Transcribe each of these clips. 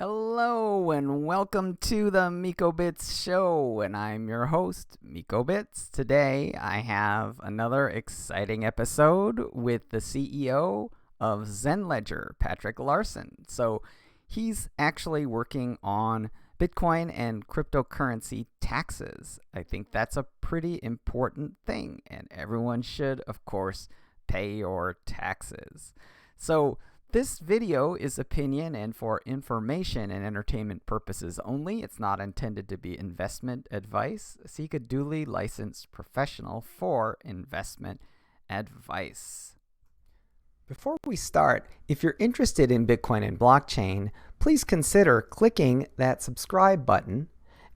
Hello and welcome to the MikoBits show, and I'm your host, MikoBits. Today I have another exciting episode with the CEO of ZenLedger, Patrick Larsen. So he's actually working on Bitcoin and cryptocurrency taxes. I think that's a pretty important thing, and everyone should, of course, pay your taxes. So this video is opinion and for information and entertainment purposes only. It's not intended to be investment advice. Seek a duly licensed professional for investment advice. Before we start, if you're interested in Bitcoin and blockchain, please consider clicking that subscribe button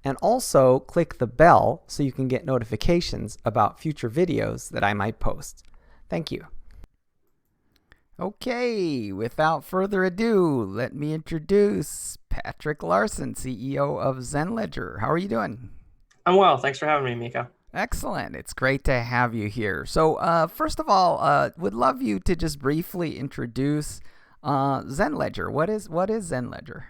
and also click the bell so you can get notifications about future videos that I might post. Thank you. Okay, without further ado, let me introduce Patrick Larsen, CEO of ZenLedger. How are you doing? I'm well. Thanks for having me, Miko. Excellent. It's great to have you here. So, first of all, would love you to just briefly introduce ZenLedger. What is ZenLedger?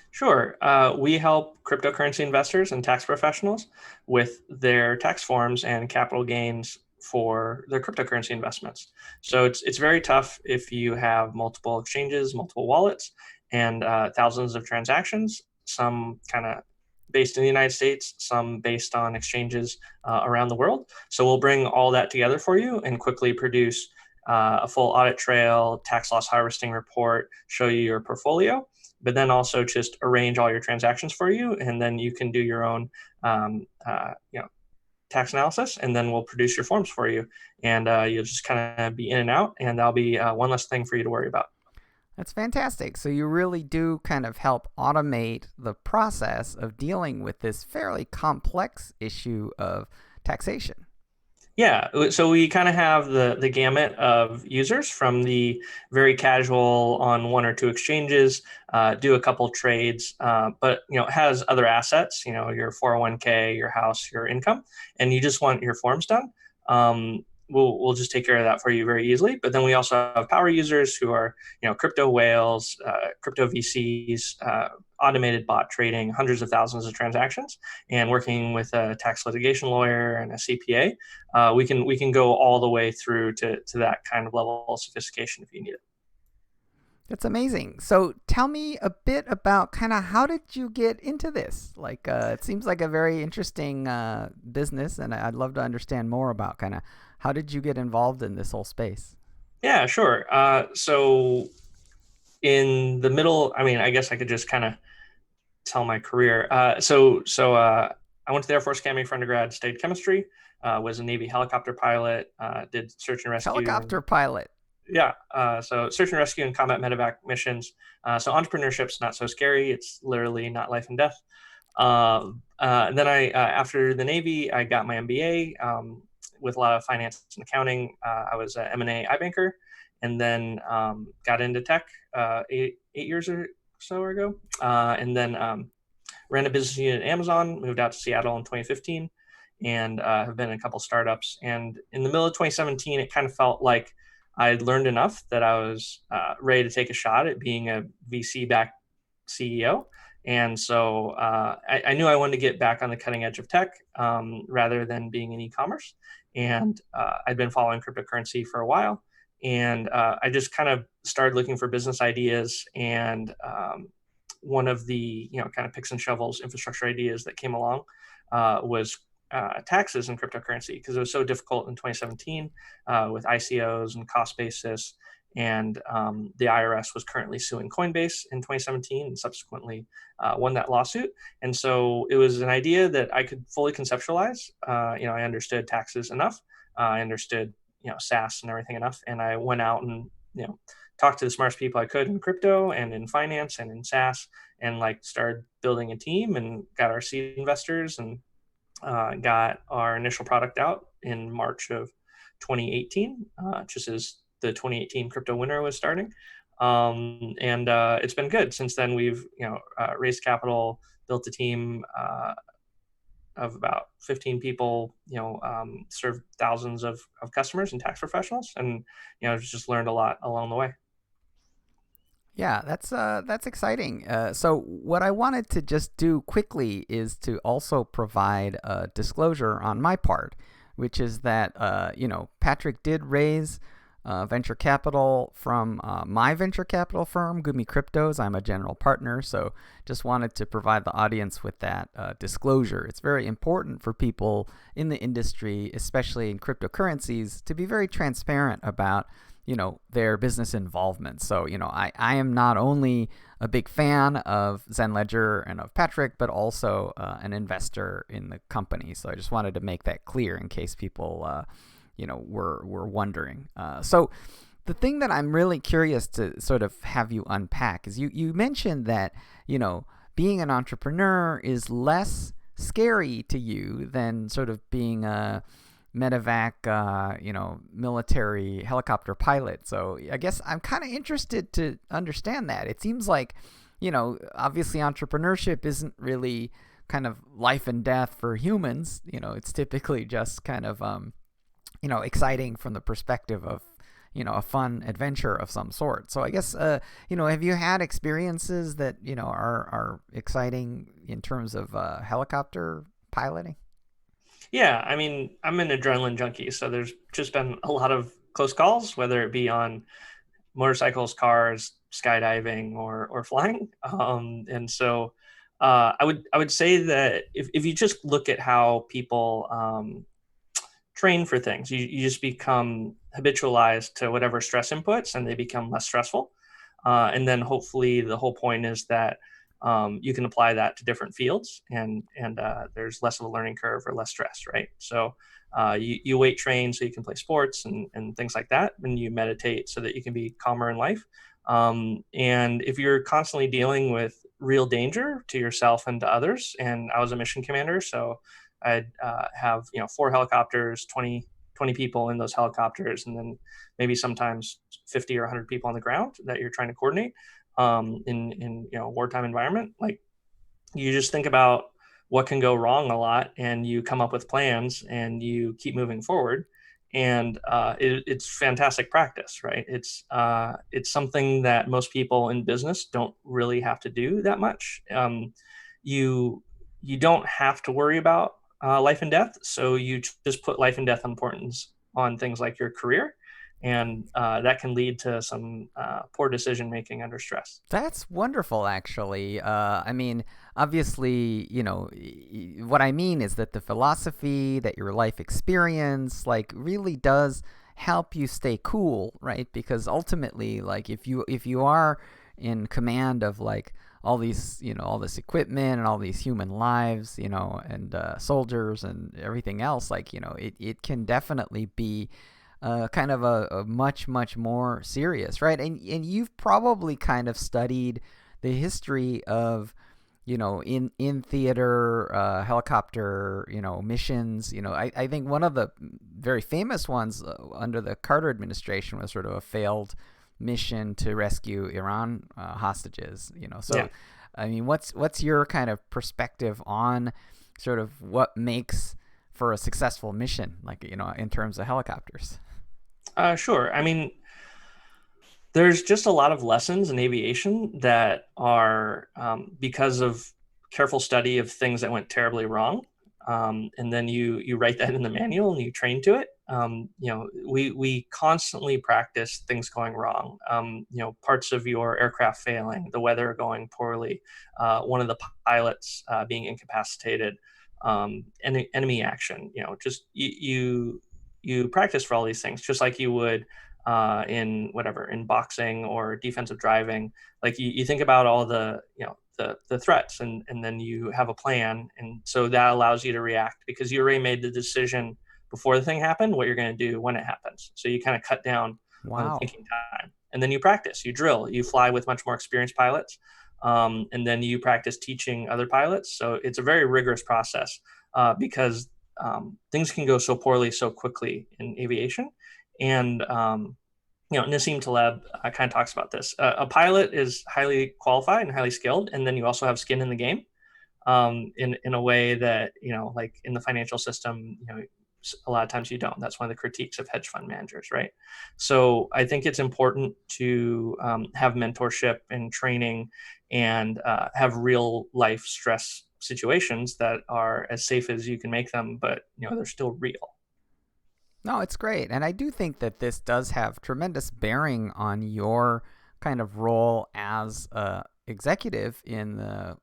Sure. We help cryptocurrency investors and tax professionals with their tax forms and capital gains for their cryptocurrency investments. So it's very tough if you have multiple exchanges, multiple wallets, and thousands of transactions, some kind of based in the United States, some based on exchanges around the world. So we'll bring all that together for you and quickly produce a full audit trail, tax loss harvesting report, show you your portfolio, but then also just arrange all your transactions for you, and then you can do your own, tax analysis, and then we'll produce your forms for you, and you'll just kind of be in and out, and that'll be one less thing for you to worry about. That's fantastic. So you really do kind of help automate the process of dealing with this fairly complex issue of taxation. Yeah, so we kind of have the gamut of users from the very casual on one or two exchanges, do a couple trades, but has other assets, your 401k, your house, your income, and you just want your forms done. We'll just take care of that for you very easily. But then we also have power users who are crypto whales, crypto VCs, automated bot trading, hundreds of thousands of transactions, and working with a tax litigation lawyer and a CPA. We can go all the way through to that kind of level of sophistication if you need it. That's amazing. So tell me a bit about kind of how did you get into this? It seems like a very interesting business, and I'd love to understand more about kind of how did you get involved in this whole space? Yeah, sure. So in the middle, I guess I could just kind of tell my career. I went to the Air Force Academy for undergrad, studied chemistry, was a Navy helicopter pilot, did search and rescue. Helicopter pilot. Yeah, so search and rescue and combat medevac missions. So entrepreneurship's not so scary. It's literally not life and death. Then after the Navy, I got my MBA with a lot of finance and accounting. I was an M&A iBanker, and then got into tech 8 years or so ago, and then ran a business unit at Amazon, moved out to Seattle in 2015, and have been in a couple startups. And in the middle of 2017, it kind of felt like I'd learned enough that I was ready to take a shot at being a VC-backed CEO. And so I knew I wanted to get back on the cutting edge of tech rather than being in e-commerce. And I'd been following cryptocurrency for a while. And I just kind of started looking for business ideas. And one of the kind of picks and shovels infrastructure ideas that came along was taxes and cryptocurrency, because it was so difficult in 2017 with ICOs and cost basis. And the IRS was currently suing Coinbase in 2017 and subsequently won that lawsuit. And so it was an idea that I could fully conceptualize. I understood taxes enough. I understood SaaS and everything enough. And I went out and talked to the smartest people I could in crypto and in finance and in SaaS, and started building a team and got our seed investors and got our initial product out in March of 2018, just as the 2018 crypto winter was starting. And it's been good. Since then, we've raised capital, built a team of about 15 people, served thousands of customers and tax professionals, and just learned a lot along the way. Yeah, that's exciting. So what I wanted to just do quickly is to also provide a disclosure on my part, which is that Patrick did raise venture capital from my venture capital firm, Gumi Cryptos. I'm a general partner, so just wanted to provide the audience with that disclosure. It's very important for people in the industry, especially in cryptocurrencies, to be very transparent about their business involvement. So I am not only a big fan of ZenLedger and of Patrick, but also an investor in the company. So I just wanted to make that clear in case people were wondering. So the thing that I'm really curious to sort of have you unpack is you mentioned that being an entrepreneur is less scary to you than sort of being a Medevac, military helicopter pilot. So I guess I'm kind of interested to understand that. It seems like, obviously entrepreneurship isn't really kind of life and death for humans. It's typically just kind of, exciting from the perspective of, a fun adventure of some sort. So I guess, have you had experiences that, are exciting in terms of helicopter piloting? Yeah, I mean, I'm an adrenaline junkie, so there's just been a lot of close calls, whether it be on motorcycles, cars, skydiving, or flying. And so I would say that if you just look at how people train for things, you just become habitualized to whatever stress inputs, and they become less stressful. And then hopefully the whole point is that you can apply that to different fields, and there's less of a learning curve or less stress, right? So you weight train so you can play sports and things like that, and you meditate so that you can be calmer in life. And if you're constantly dealing with real danger to yourself and to others, and I was a mission commander, so I'd have 4 helicopters, 20 people in those helicopters, and then maybe sometimes 50 or 100 people on the ground that you're trying to coordinate in a wartime environment. Like, you just think about what can go wrong a lot, and you come up with plans and you keep moving forward. And it's fantastic practice, right? It's something that most people in business don't really have to do that much. You don't have to worry about life and death, so you just put life and death importance on things like your career, and that can lead to some poor decision making under stress. That's wonderful, actually. I mean, obviously, what I mean is that the philosophy, that your life experience, like, really does help you stay cool, right? Because ultimately, like, if you are in command of like all these, all this equipment and all these human lives, and soldiers and everything else, like, it can definitely be kind of a much, much more serious, right? And you've probably kind of studied the history of, in theater, helicopter, missions. I think one of the very famous ones under the Carter administration was sort of a failed mission to rescue Iran hostages. So Yeah. I mean, what's your kind of perspective on sort of what makes for a successful mission, like, in terms of helicopters? Sure. I mean, there's just a lot of lessons in aviation that are because of careful study of things that went terribly wrong, and then you write that in the manual and you train to it. We constantly practice things going wrong. Parts of your aircraft failing, the weather going poorly, one of the pilots being incapacitated, enemy action. Just you practice for all these things, just like you would in boxing or defensive driving. Like, you think about all the threats, and then you have a plan, and so that allows you to react because you already made the decision before the thing happened what you're going to do when it happens. So you kind of cut down on the Wow. thinking time, and then you practice, you drill, you fly with much more experienced pilots, and then you practice teaching other pilots. So it's a very rigorous process because things can go so poorly so quickly in aviation. And Nassim Taleb kind of talks about this. A pilot is highly qualified and highly skilled, and then you also have skin in the game, in a way that, like in the financial system, a lot of times you don't. That's one of the critiques of hedge fund managers, right? So I think it's important to have mentorship and training and have real life stress situations that are as safe as you can make them, but they're still real. No, it's great. And I do think that this does have tremendous bearing on your kind of role as a executive in the,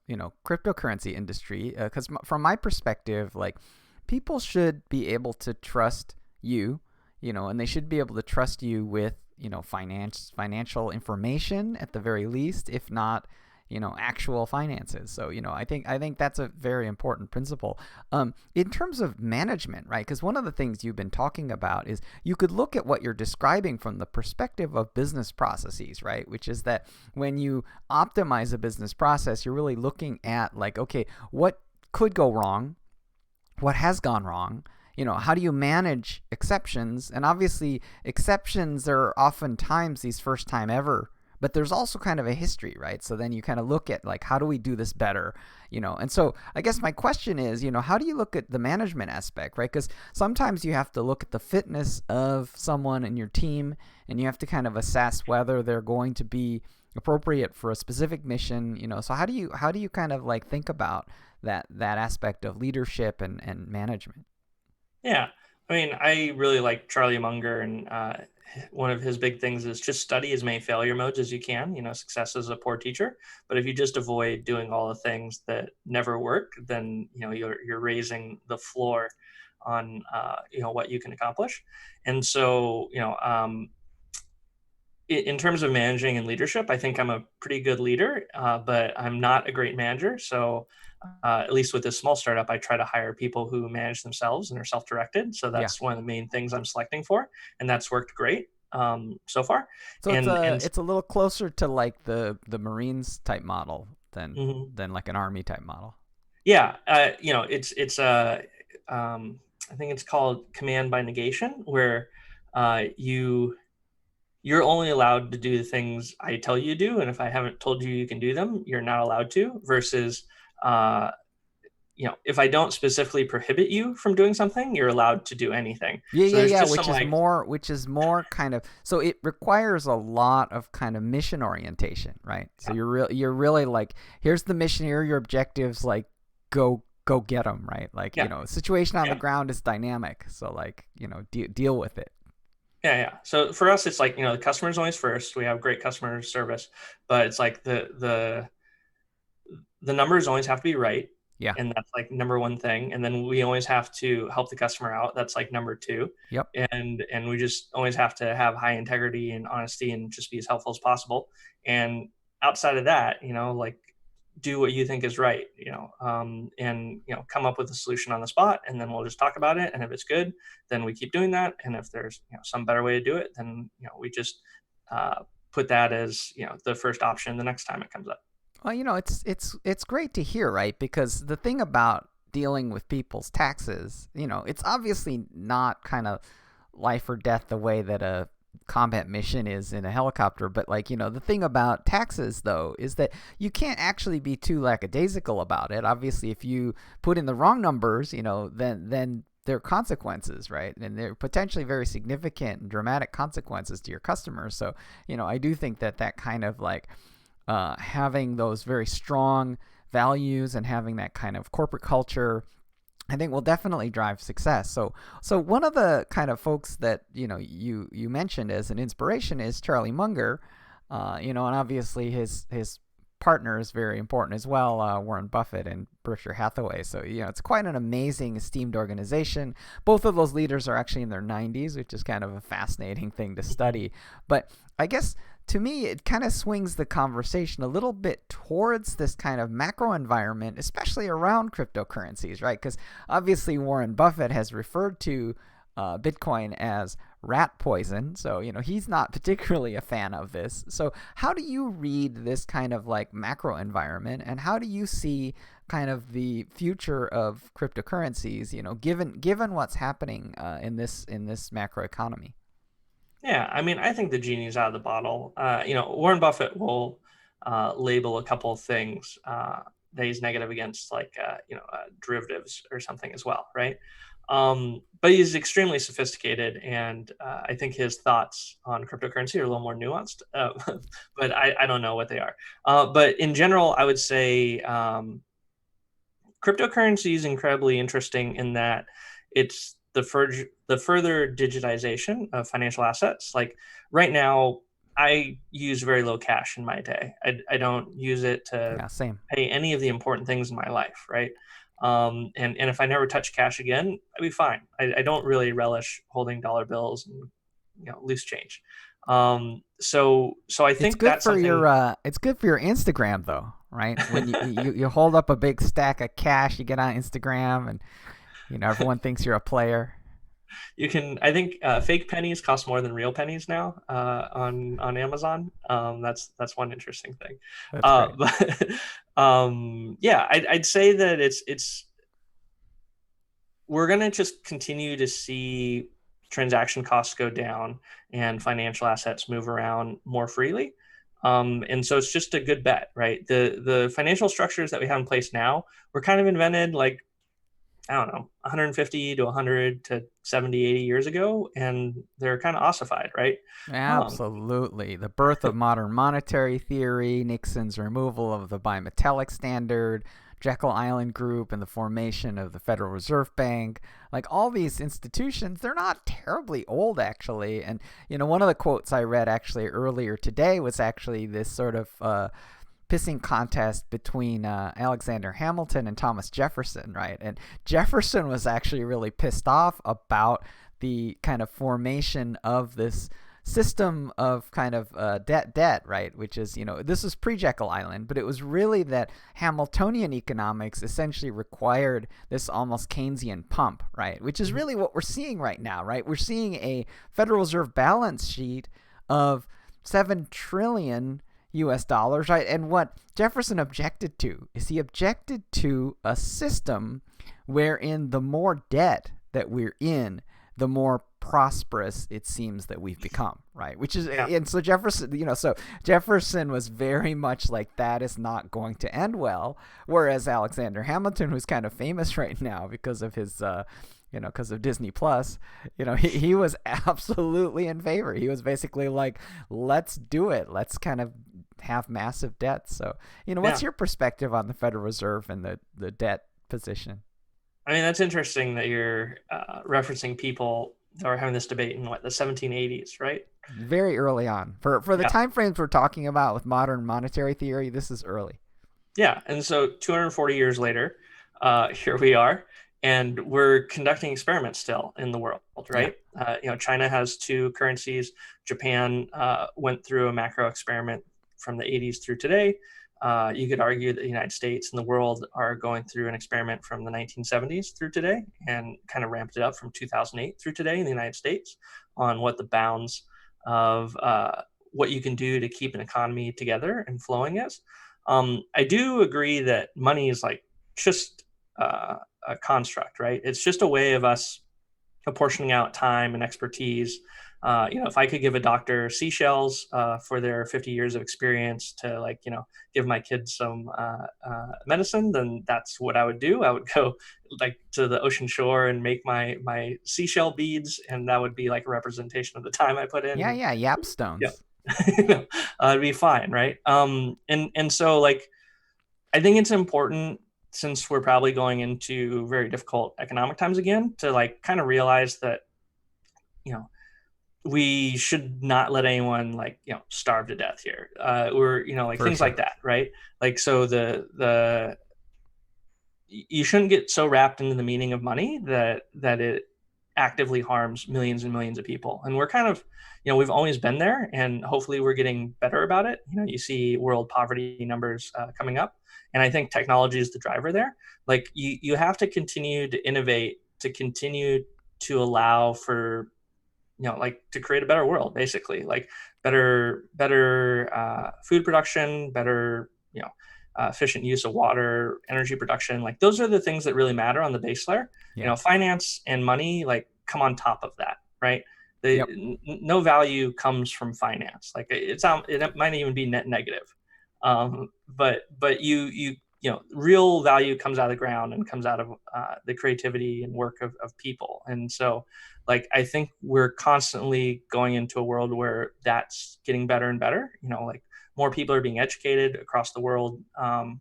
cryptocurrency industry. Because from my perspective, like people should be able to trust you, and they should be able to trust you with, financial information at the very least, if not, actual finances. So, I think that's a very important principle. In terms of management, right? Because one of the things you've been talking about is you could look at what you're describing from the perspective of business processes, right? Which is that when you optimize a business process, you're really looking at like, okay, what could go wrong? What has gone wrong? How do you manage exceptions? And obviously, exceptions are oftentimes these first time ever, but there's also kind of a history, right? So then you kind of look at like, how do we do this better? And so I guess my question is, how do you look at the management aspect, right? Because sometimes you have to look at the fitness of someone in your team, and you have to kind of assess whether they're going to be appropriate for a specific mission. So how do you kind of like think about that aspect of leadership and management? Yeah. I mean, I really like Charlie Munger, and one of his big things is just study as many failure modes as you can. Success is a poor teacher, but if you just avoid doing all the things that never work, then you're raising the floor on what you can accomplish. And so in terms of managing and leadership, I think I'm a pretty good leader, but I'm not a great manager. So at least with this small startup, I try to hire people who manage themselves and are self-directed. So Yeah. that's one of the main things I'm selecting for, and that's worked great so far. So And it's a little closer to like the Marines type model than mhm. like an Army type model. Yeah, it's I think it's called command by negation, where you're only allowed to do the things I tell you to do, and if I haven't told you you can do them, you're not allowed to. Versus, uh, if I don't specifically prohibit you from doing something, you're allowed to do anything. Yeah, So yeah, there's yeah. just Which some is like, more kind of, so it requires a lot of kind of mission orientation, right? So yeah, you're really like, here's the mission, here are your objectives, like go get them, right? Like yeah, situation on the yeah, ground is dynamic, so like deal with it. yeah, yeah. So for us, it's like the customer's always first. We have great customer service, but it's like the numbers always have to be right. Yeah. And that's like number one thing. And then we always have to help the customer out. That's like number two. Yep. And we just always have to have high integrity and honesty and just be as helpful as possible. And outside of that, like do what you think is right, and come up with a solution on the spot, and then we'll just talk about it. And if it's good, then we keep doing that. And if there's some better way to do it, then we just put that as the first option the next time it comes up. Well, it's great to hear, right? Because the thing about dealing with people's taxes, it's obviously not kind of life or death the way that a combat mission is in a helicopter, but like, the thing about taxes though is that you can't actually be too lackadaisical about it. Obviously, if you put in the wrong numbers, then there are consequences, right? And they're potentially very significant and dramatic consequences to your customers. So, I do think that kind of like having those very strong values and having that kind of corporate culture, I think will definitely drive success. So one of the kind of folks that you mentioned as an inspiration is Charlie Munger, and obviously his partner is very important as well, Warren Buffett and Berkshire Hathaway. So it's quite an amazing, esteemed organization. Both of those leaders are actually in their 90s, which is kind of a fascinating thing to study. But I guess to me, it kind of swings the conversation a little bit towards this kind of macro environment, especially around cryptocurrencies, right? Because obviously Warren Buffett has referred to Bitcoin as rat poison. So, he's not particularly a fan of this. So how do you read this kind of like macro environment, and how do you see kind of the future of cryptocurrencies, given what's happening in this macro economy? Yeah, I mean, I think the genie's out of the bottle. Warren Buffett will label a couple of things that he's negative against like derivatives or something as well, right? But he's extremely sophisticated, and I think his thoughts on cryptocurrency are a little more nuanced. But I don't know what they are. But in general, I would say cryptocurrency is incredibly interesting in that it's the further digitization of financial assets. Like right now, I use very low cash in my day. I don't use it to Yeah, same. pay any of the important things in my life, right? And if I never touch cash again, I'd be fine. I don't really relish holding dollar bills and loose change. So I It's think good that's for something. your Instagram though, right? When you hold up a big stack of cash, you get on Instagram, and everyone thinks you're a player. You can, I think, fake pennies cost more than real pennies now on Amazon. That's one interesting thing. That's great. But yeah, I'd say that it's we're gonna just continue to see transaction costs go down and financial assets move around more freely. And so it's just a good bet, right? The financial structures that we have in place now were kind of invented like, I don't know, 150 to 100 to 70, 80 years ago, and they're kind of ossified, right? Um, Absolutely. The birth of modern monetary theory, Nixon's removal of the bimetallic standard, Jekyll Island Group, and the formation of the Federal Reserve Bank. Like all these institutions, they're not terribly old, actually. And, one of the quotes I read actually earlier today was actually this sort of pissing contest between Alexander Hamilton and Thomas Jefferson, right? And Jefferson was actually really pissed off about the kind of formation of this system of kind of debt, right? Which is, this was pre-Jekyll Island, but it was really that Hamiltonian economics essentially required this almost Keynesian pump, right? Which is really what we're seeing right now, right? We're seeing a Federal Reserve balance sheet of 7 trillion US dollars, right? And what Jefferson objected to is he objected to a system wherein the more debt that we're in, the more prosperous it seems that we've become, right? Which is, yeah, and so Jefferson was very much like, that is not going to end well. Whereas Alexander Hamilton, who's kind of famous right now because of his, because of Disney Plus, he was absolutely in favor. He was basically like, let's do it. Let's kind of have massive debts. So, what's yeah. your perspective on the Federal Reserve and the debt position? I mean, that's interesting that you're referencing people that were having this debate in what, the 1780s, right? Very early on. For the Yeah, time frames we're talking about with modern monetary theory, this is early. yeah. And so 240 years later, here we are, and we're conducting experiments still in the world, Yeah. right? China has two currencies. Japan went through a macro experiment from the 80s through today. You could argue that the United States and the world are going through an experiment from the 1970s through today, and kind of ramped it up from 2008 through today in the United States on what the bounds of what you can do to keep an economy together and flowing is. I do agree that money is like just a construct, right? It's just a way of us apportioning out time and expertise. If I could give a doctor seashells for their 50 years of experience to give my kids some medicine, then that's what I would do. I would go like to the ocean shore and make my seashell beads, and that would be like a representation of the time I put in. Yeah, And yeah, yap yeah, stones. it'd be fine, right? And so like I think it's important, since we're probably going into very difficult economic times again, to like kind of realize that you know we should not let anyone starve to death here. Or like For things like sure. that, right? Like so the you shouldn't get so wrapped into the meaning of money that it actively harms millions and millions of people. And we're kind of, we've always been there, and hopefully we're getting better about it. You see world poverty numbers coming up, and I think technology is the driver there. Like you have to continue to innovate, to continue to allow for, like to create a better world, basically, like better food production, better, efficient use of water, energy production. Like those are the things that really matter on the base layer. Yeah. Finance and money like come on top of that, right? Yep. No value comes from finance. Like it might even be net negative. But you real value comes out of the ground and comes out of the creativity and work of people. And so, like, I think we're constantly going into a world where that's getting better and better. Like, more people are being educated across the world, and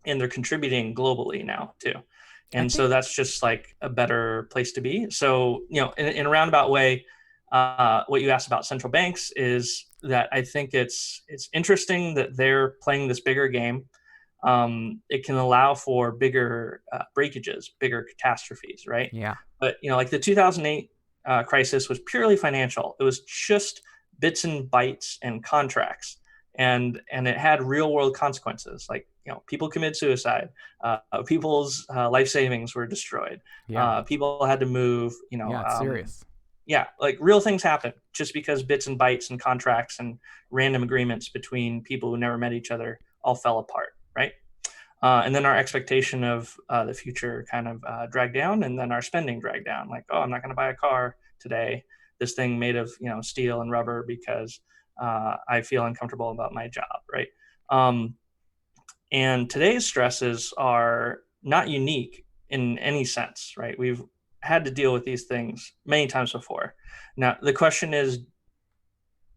they're contributing globally now too. I And so think, that's just like a better place to be. So, in a roundabout way, what you asked about central banks is that I think it's interesting that they're playing this bigger game. It can allow for bigger breakages, bigger catastrophes, right? yeah, But like the 2008 crisis was purely financial. It was just bits and bytes and contracts, and it had real world consequences. Like, people committed suicide, people's life savings were destroyed, yeah, people had to move. yeah, it's serious. Yeah, like real things happen just because bits and bytes and contracts and random agreements between people who never met each other all fell apart, right? And then our expectation of the future kind of dragged down, and then our spending dragged down. Like, oh, I'm not going to buy a car today, this thing made of steel and rubber, because I feel uncomfortable about my job, right? And today's stresses are not unique in any sense, right? We've had to deal with these things many times before. Now, the question is,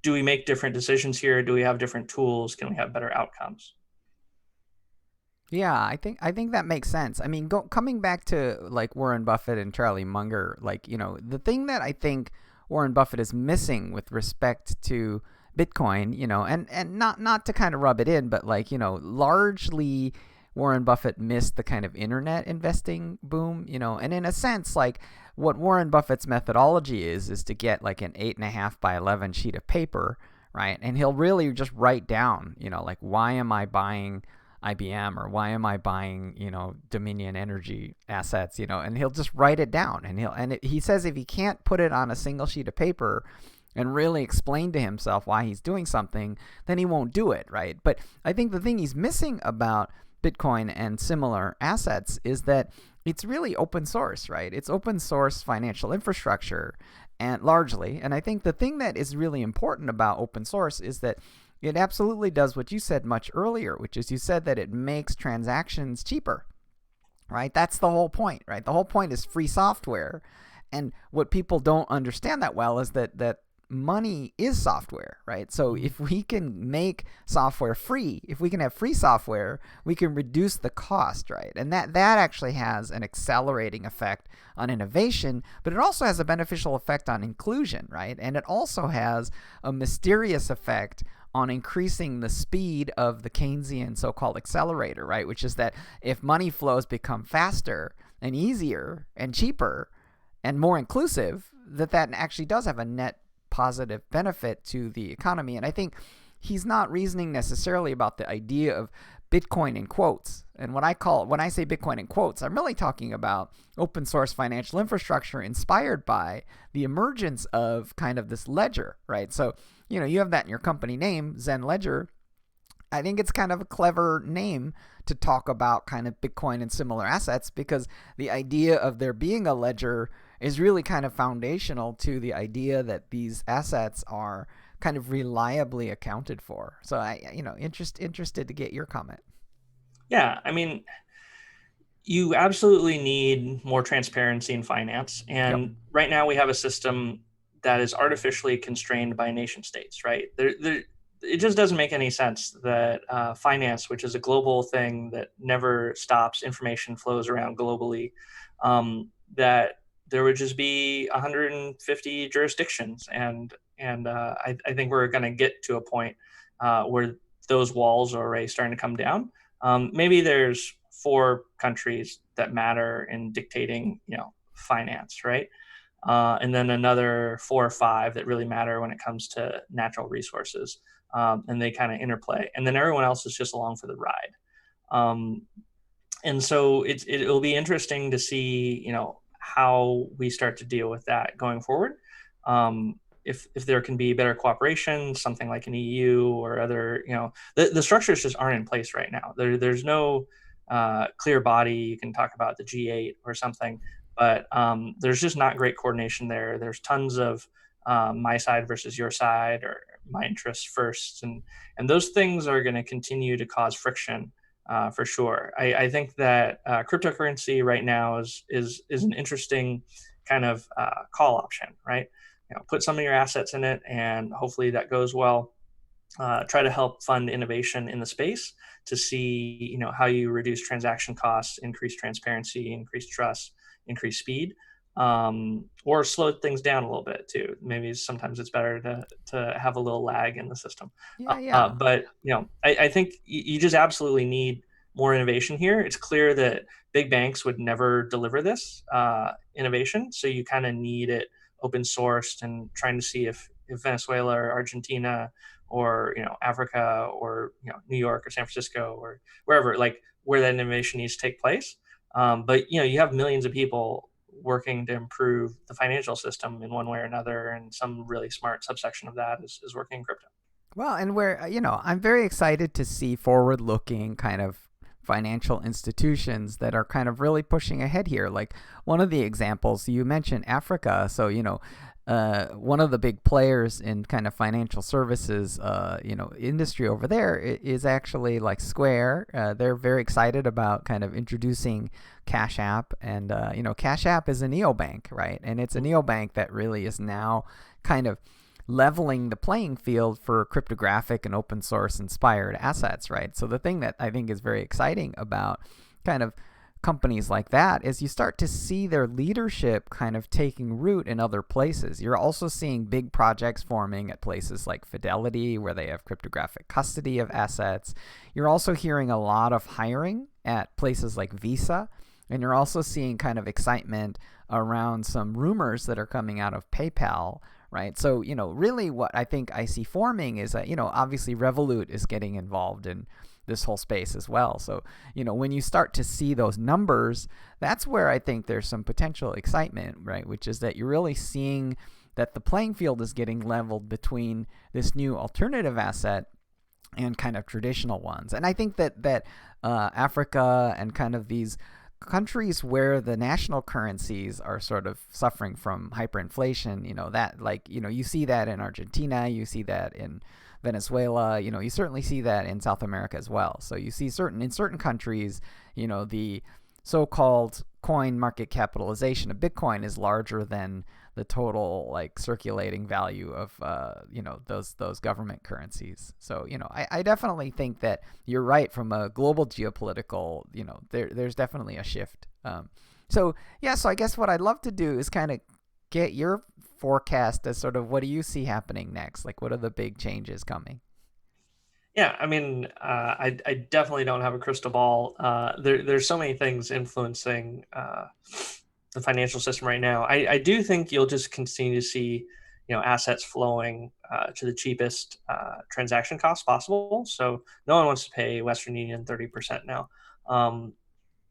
do we make different decisions here? Do we have different tools? Can we have better outcomes? Yeah, I think that makes sense. I mean, coming back to like Warren Buffett and Charlie Munger, like, the thing that I think Warren Buffett is missing with respect to Bitcoin, and not to kind of rub it in, but like, largely Warren Buffett missed the kind of internet investing boom, and in a sense, like what Warren Buffett's methodology is to get like an 8.5 by 11 sheet of paper, right? And he'll really just write down, like, why am I buying IBM, or why am I buying, Dominion Energy assets, and he'll just write it down, and he says if he can't put it on a single sheet of paper and really explain to himself why he's doing something, then he won't do it, right? But I think the thing he's missing about Bitcoin and similar assets is that it's really open source, right? It's open source financial infrastructure, and largely, and I think the thing that is really important about open source is that it absolutely does what you said much earlier, which is you said that it makes transactions cheaper, right? That's the whole point, right? The whole point is free software. And what people don't understand that well is that money is software, right? So if we can make software free, if we can have free software, we can reduce the cost, right? And that actually has an accelerating effect on innovation, but it also has a beneficial effect on inclusion, right? And it also has a mysterious effect on increasing the speed of the Keynesian so-called accelerator, right? Which is that if money flows become faster and easier and cheaper and more inclusive, that actually does have a net positive benefit to the economy. And I think he's not reasoning necessarily about the idea of Bitcoin in quotes. And when I say Bitcoin in quotes, I'm really talking about open source financial infrastructure inspired by the emergence of kind of this ledger, right? So, you have that in your company name, ZenLedger. I think it's kind of a clever name to talk about kind of Bitcoin and similar assets, because the idea of there being a ledger is really kind of foundational to the idea that these assets are kind of reliably accounted for. So interested to get your comment. Yeah, I mean, you absolutely need more transparency in finance. Yep. And right now we have a system that is artificially constrained by nation states, right? It just doesn't make any sense that finance, which is a global thing that never stops, information flows around globally, that there would just be 150 jurisdictions. And I think we're going to get to a point where those walls are already starting to come down. Maybe there's 4 countries that matter in dictating, finance, right? And then another 4 or 5 that really matter when it comes to natural resources, and they kind of interplay. And then everyone else is just along for the ride. And so it'll be interesting to see, how we start to deal with that going forward. If there can be better cooperation, something like an EU or other, the structures just aren't in place right now. There's no clear body. You can talk about the G8 or something, but there's just not great coordination there. There's tons of my side versus your side, or my interests first, and those things are going to continue to cause friction for sure. I think that cryptocurrency right now is an interesting kind of call option, right? Put some of your assets in it, and hopefully that goes well. Try to help fund innovation in the space to see, how you reduce transaction costs, increase transparency, increase trust, increase speed, or slow things down a little bit too. Maybe sometimes it's better to have a little lag in the system. Yeah, yeah. But I think you just absolutely need more innovation here. It's clear that big banks would never deliver this innovation, so you kind of need it open sourced, and trying to see if Venezuela or Argentina or Africa or New York or San Francisco or wherever, like where that innovation needs to take place. But you have millions of people working to improve the financial system in one way or another, and some really smart subsection of that is working in crypto. Well, and I'm very excited to see forward looking kind of financial institutions that are kind of really pushing ahead here. Like one of the examples you mentioned, Africa. So, one of the big players in kind of financial services, industry over there is actually like Square. They're very excited about kind of introducing Cash App, and Cash App is a neobank, right? And it's a neobank that really is now kind of leveling the playing field for cryptographic and open source inspired assets, right? So the thing that I think is very exciting about kind of companies like that is you start to see their leadership kind of taking root in other places. You're also seeing big projects forming at places like Fidelity, where they have cryptographic custody of assets. You're also hearing a lot of hiring at places like Visa, and you're also seeing kind of excitement around some rumors that are coming out of PayPal, right? So, really what I think I see forming is that, obviously Revolut is getting involved in this whole space as well. So, when you start to see those numbers, that's where I think there's some potential excitement, right? Which is that you're really seeing that the playing field is getting leveled between this new alternative asset and kind of traditional ones. And I think that Africa and kind of these countries where the national currencies are sort of suffering from hyperinflation, you see that in Argentina, you see that in Venezuela, you certainly see that in South America as well. So you see in certain countries, the so-called coin market capitalization of Bitcoin is larger than the total like circulating value of those government currencies. So I definitely think that you're right from a global geopolitical, there's definitely a shift. So I guess what I'd love to do is kind of get your forecast as sort of what do you see happening next? Like what are the big changes coming? Yeah, I mean, I definitely don't have a crystal ball. There's so many things influencing the financial system right now. I do think you'll just continue to see, assets flowing to the cheapest transaction costs possible. So no one wants to pay Western Union 30% now.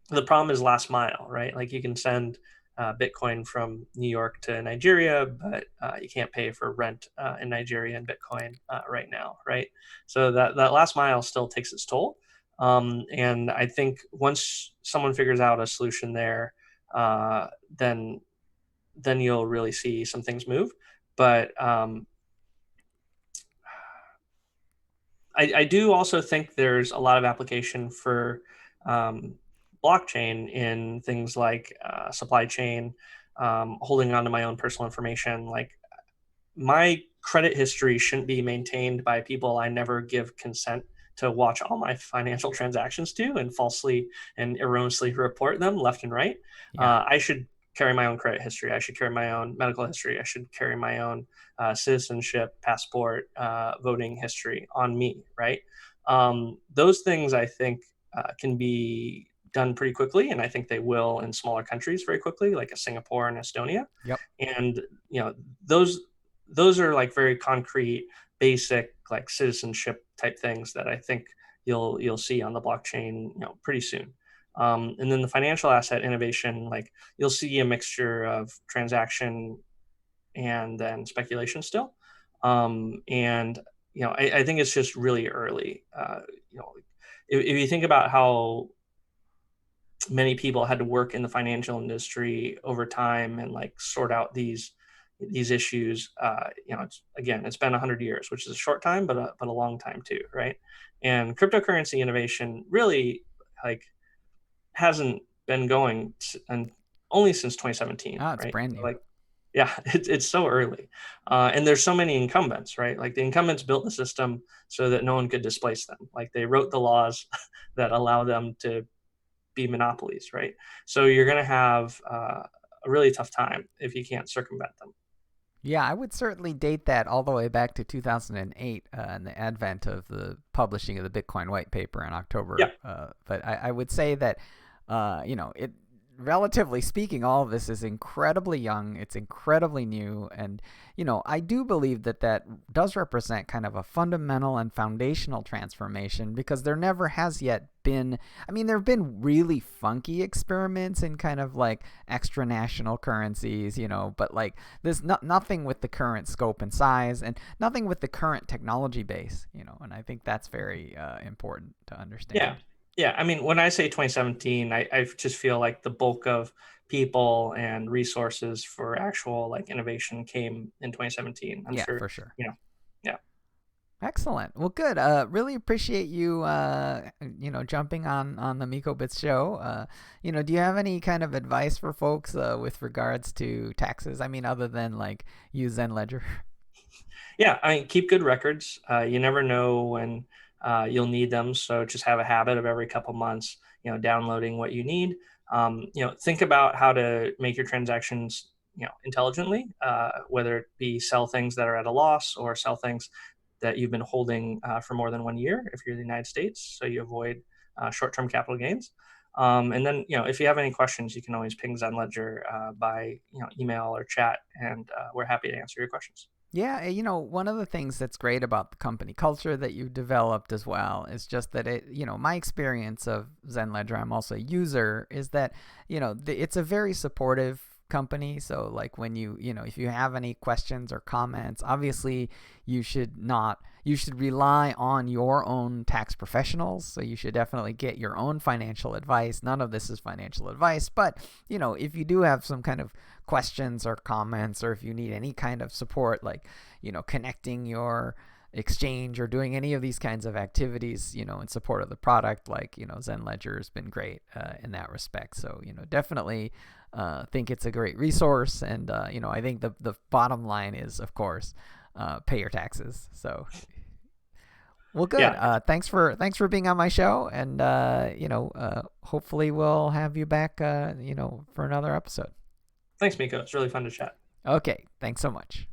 The problem is last mile, right? Like you can send Bitcoin from New York to Nigeria, but you can't pay for rent in Nigeria in Bitcoin right now, right? So that last mile still takes its toll. And I think once someone figures out a solution there, then you'll really see some things move. But I do also think there's a lot of application for um, blockchain in things like supply chain, holding on to my own personal information. Like my credit history shouldn't be maintained by people I never give consent to watch all my financial transactions to and falsely and erroneously report them left and right. Yeah. I should carry my own credit history. I should carry my own medical history. I should carry my own citizenship, passport, voting history on me, right? Those things I think can be done pretty quickly, and I think they will in smaller countries very quickly, like a Singapore and Estonia. Yep. And those are like very concrete, basic, like citizenship type things that I think you'll see on the blockchain, pretty soon. And then the financial asset innovation, like you'll see a mixture of transaction and then speculation still. And I think it's just really early. If you think about how many people had to work in the financial industry over time and like sort out these these issues. It's been 100 years, which is a short time, but a long time too, right? And cryptocurrency innovation really hasn't been going and only since 2017, Oh, it's right? brand new. Yeah, it's so early, and there's so many incumbents, right? Like the incumbents built the system so that no one could displace them. Like they wrote the laws that allow them to be monopolies, right? So you're going to have a really tough time if you can't circumvent them. Yeah, I would certainly date that all the way back to 2008 and the advent of the publishing of the Bitcoin white paper in October. Yeah, But I would say that, it relatively speaking, all of this is incredibly young. It's incredibly new. And, I do believe that does represent kind of a fundamental and foundational transformation because there never has yet been, there have been really funky experiments in kind of like extra national currencies, but like there's nothing with the current scope and size and nothing with the current technology base, and I think that's very important to understand. yeah. Yeah, I mean, when I say 2017, I just feel like the bulk of people and resources for actual innovation came in 2017. I'm Yeah, sure, for sure. yeah. Excellent. Well, good. Really appreciate you, jumping on the MikoBits show. Do you have any kind of advice for folks with regards to taxes? Other than use ZenLedger. Yeah, I mean, keep good records. You never know when you'll need them, so just have a habit of every couple months, downloading what you need. Think about how to make your transactions, intelligently, whether it be sell things that are at a loss or sell things that you've been holding for more than 1 year if you're in the United States, so you avoid short-term capital gains. And then, if you have any questions, you can always ping ZenLedger by email or chat, and we're happy to answer your questions. Yeah, one of the things that's great about the company culture that you developed as well is just that my experience of ZenLedger, I'm also a user, is that, it's a very supportive company. So when if you have any questions or comments, obviously you should rely on your own tax professionals. So you should definitely get your own financial advice. None of this is financial advice, but if you do have some kind of questions or comments, or if you need any kind of support, connecting your exchange or doing any of these kinds of activities, in support of the product, ZenLedger has been great in that respect. So, definitely think it's a great resource. And, I think the bottom line is, of course, pay your taxes. So, well, good. Yeah. Thanks for being on my show. And, hopefully we'll have you back, for another episode. Thanks, Miko. It's really fun to chat. Okay. Thanks so much.